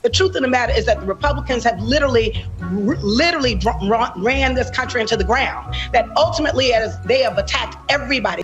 The truth of the matter is that the Republicans have literally ran this country into the ground, that ultimately as they have attacked everybody.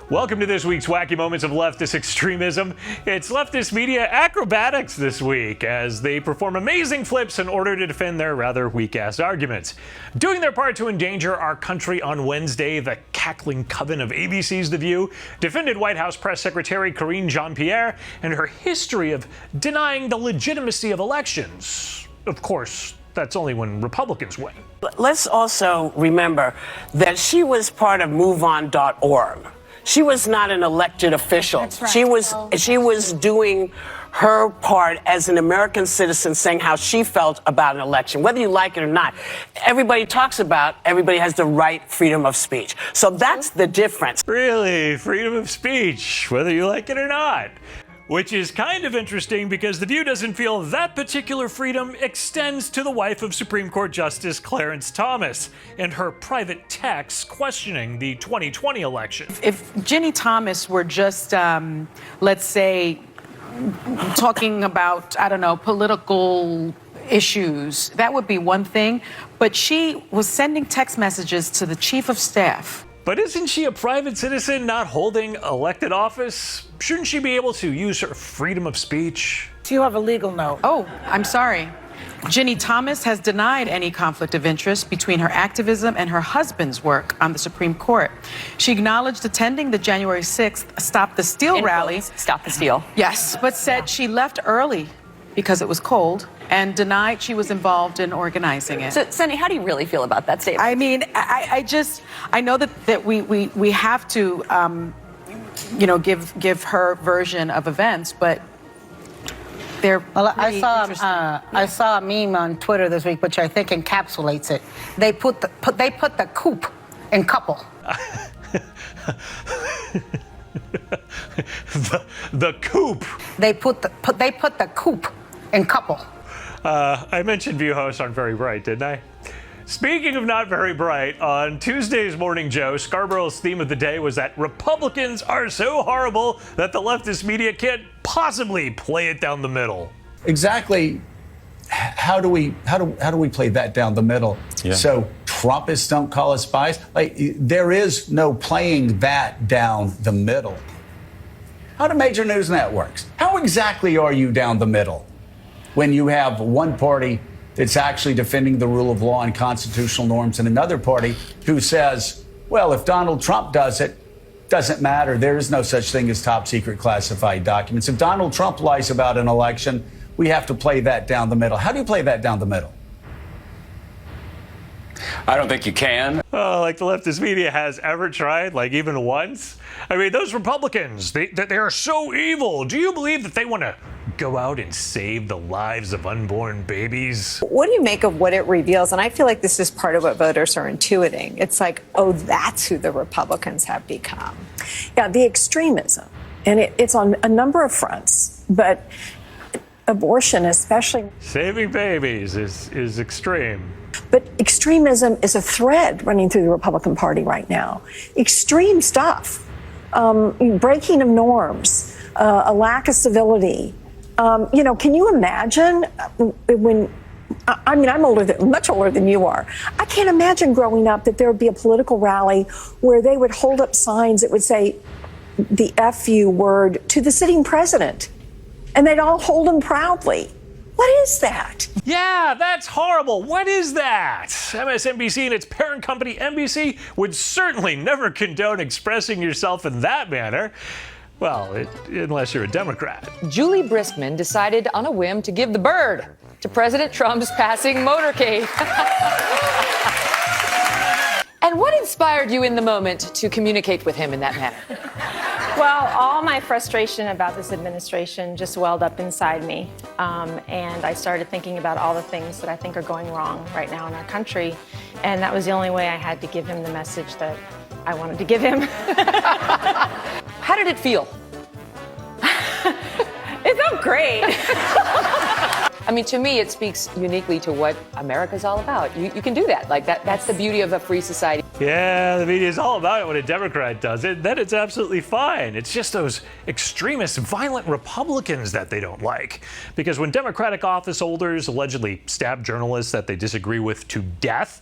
Welcome to this week's Wacky Moments of Leftist Extremism. It's leftist media acrobatics this week as they perform amazing flips in order to defend their rather weak-ass arguments. Doing their part to endanger our country on Wednesday, the cackling coven of ABC's The View defended White House Press Secretary Karine Jean-Pierre and her history of denying the legitimacy of elections. Of course, that's only when Republicans win. Let's also remember that she was part of MoveOn.org. She was not an elected official. That's right. She was doing her part as an American citizen, saying how she felt about an election, whether you like it or not. Everybody has the right freedom of speech. So that's the difference. Really, freedom of speech, whether you like it or not. Which is kind of interesting because The View doesn't feel that particular freedom extends to the wife of Supreme Court Justice Clarence Thomas and her private texts questioning the 2020 election. If Ginny Thomas were just, let's say, talking about, I don't know, political issues, that would be one thing. But she was sending text messages to the chief of staff. But isn't she a private citizen not holding elected office? Shouldn't she be able to use her freedom of speech? Do you have a legal note? Oh, I'm sorry. Ginny Thomas has denied any conflict of interest between her activism and her husband's work on the Supreme Court. She acknowledged attending the January 6th Stop the Steal rally. Stop the Steal. Yes, but said she left early because it was cold and denied she was involved in organizing it. So, Sunny, how do you really feel about that statement? I mean, I know that we have to, give her version of events, but they're I saw a meme on Twitter this week, which I think encapsulates it. They put the coop in couple. the coop. They put the coop in couple. I mentioned View hosts aren't very bright, didn't I? Speaking of not very bright, on Tuesday's Morning Joe, Scarborough's theme of the day was that Republicans are so horrible that the leftist media can't possibly play it down the middle. Exactly. How do we play that down the middle? Yeah. So Trumpists don't call us spies. There is no playing that down the middle. How do major news networks? How exactly are you down the middle when you have one party that's actually defending the rule of law and constitutional norms and another party who says, well, if Donald Trump does it, doesn't matter. There is no such thing as top secret classified documents. If Donald Trump lies about an election, we have to play that down the middle. How do you play that down the middle? I don't think you can. Oh, like the leftist media has ever tried, like even once? I mean, those Republicans, they are so evil. Do you believe that they want to go out and save the lives of unborn babies? What do you make of what it reveals? And I feel like this is part of what voters are intuiting. It's like, oh, that's who the Republicans have become. Yeah, the extremism. And it's on a number of fronts, but abortion especially. Saving babies is extreme. But extremism is a thread running through the Republican Party right now. Extreme stuff, breaking of norms, a lack of civility. Can you imagine when, I'm much older than you are. I can't imagine growing up that there would be a political rally where they would hold up signs that would say the FU word to the sitting president. And they'd all hold them proudly. What is that? Yeah, that's horrible. What is that? MSNBC and its parent company NBC would certainly never condone expressing yourself in that manner. Well, unless you're a Democrat. Julie Briskman decided on a whim to give the bird to President Trump's passing motorcade. And what inspired you in the moment to communicate with him in that manner? Well, all my frustration about this administration just welled up inside me. And I started thinking about all the things that I think are going wrong right now in our country. And that was the only way I had to give him the message that I wanted to give him. How did it feel? It felt great. I mean, to me, it speaks uniquely to what America's all about. You can do that. Like, that's the beauty of a free society. Yeah, the media is all about it when a Democrat does it. Then it's absolutely fine. It's just those extremist, violent Republicans that they don't like. Because when Democratic office holders allegedly stab journalists that they disagree with to death,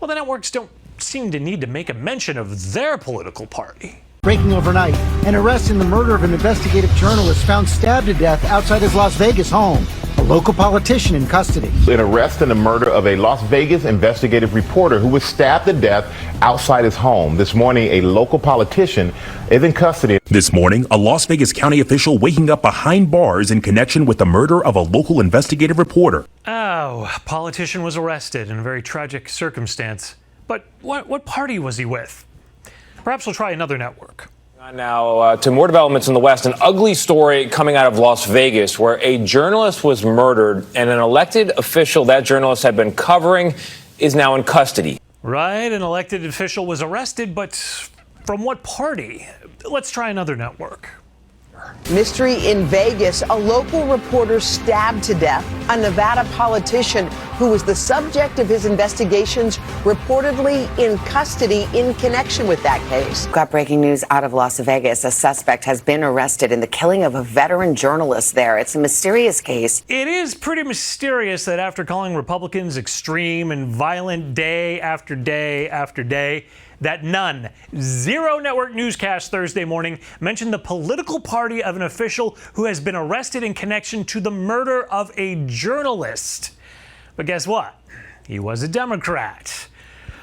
well, the networks don't seem to need to make a mention of their political party. Breaking overnight, an arrest in the murder of an investigative journalist found stabbed to death outside his Las Vegas home. A local politician in custody. An arrest in the murder of a Las Vegas investigative reporter who was stabbed to death outside his home. This morning, a local politician is in custody. This morning, a Las Vegas County official waking up behind bars in connection with the murder of a local investigative reporter. Oh, a politician was arrested in a very tragic circumstance. But what party was he with? Perhaps we'll try another network. Now to more developments in the West. An ugly story coming out of Las Vegas where a journalist was murdered and an elected official that journalist had been covering is now in custody. Right, an elected official was arrested, but from what party? Let's try another network. Mystery in Vegas, a local reporter stabbed to death. A Nevada politician who was the subject of his investigations reportedly in custody in connection with that case. Got breaking news out of Las Vegas. A suspect has been arrested in the killing of a veteran journalist there. It's a mysterious case. It is pretty mysterious that after calling Republicans extreme and violent day after day after day, that zero network newscast Thursday morning mentioned the political party of an official who has been arrested in connection to the murder of a journalist. But guess what? He was a Democrat.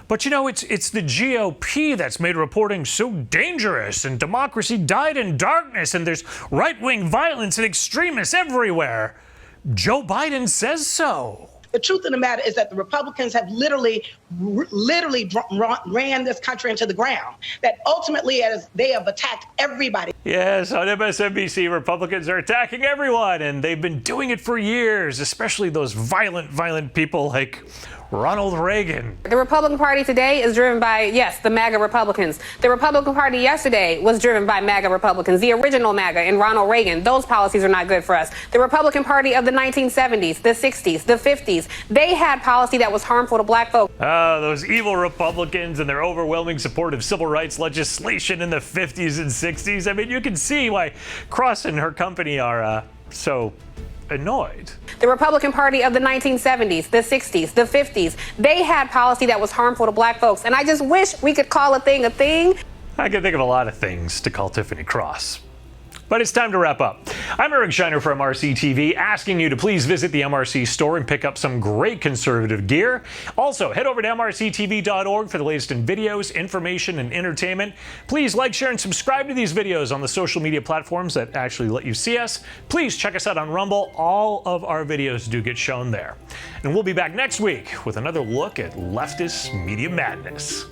But you know, it's the GOP that's made reporting so dangerous, and democracy died in darkness, and there's right-wing violence and extremists everywhere. Joe Biden says so. The truth of the matter is that the Republicans have literally ran this country into the ground. That ultimately, as they have attacked everybody. Yes, on MSNBC, Republicans are attacking everyone, and they've been doing it for years, especially those violent people like Ronald Reagan. The Republican Party today is driven by, yes, the MAGA Republicans. The Republican Party yesterday was driven by MAGA Republicans, the original MAGA and Ronald Reagan. Those policies are not good for us. The Republican Party of the 1970s, the 60s, the 50s, they had policy that was harmful to black folks. Oh, those evil Republicans and their overwhelming support of civil rights legislation in the 50s and 60s. I mean, you can see why Cross and her company are so annoyed. The Republican Party of the 1970s, the 60s, the 50s, they had policy that was harmful to black folks. And I just wish we could call a thing a thing. I can think of a lot of things to call Tiffany Cross. But it's time to wrap up. I'm Eric Shiner for MRC-TV, asking you to please visit the MRC Store and pick up some great conservative gear. Also, head over to MRCTV.org for the latest in videos, information, and entertainment. Please like, share, and subscribe to these videos on the social media platforms that actually let you see us. Please check us out on Rumble. All of our videos do get shown there. And we'll be back next week with another look at leftist media madness.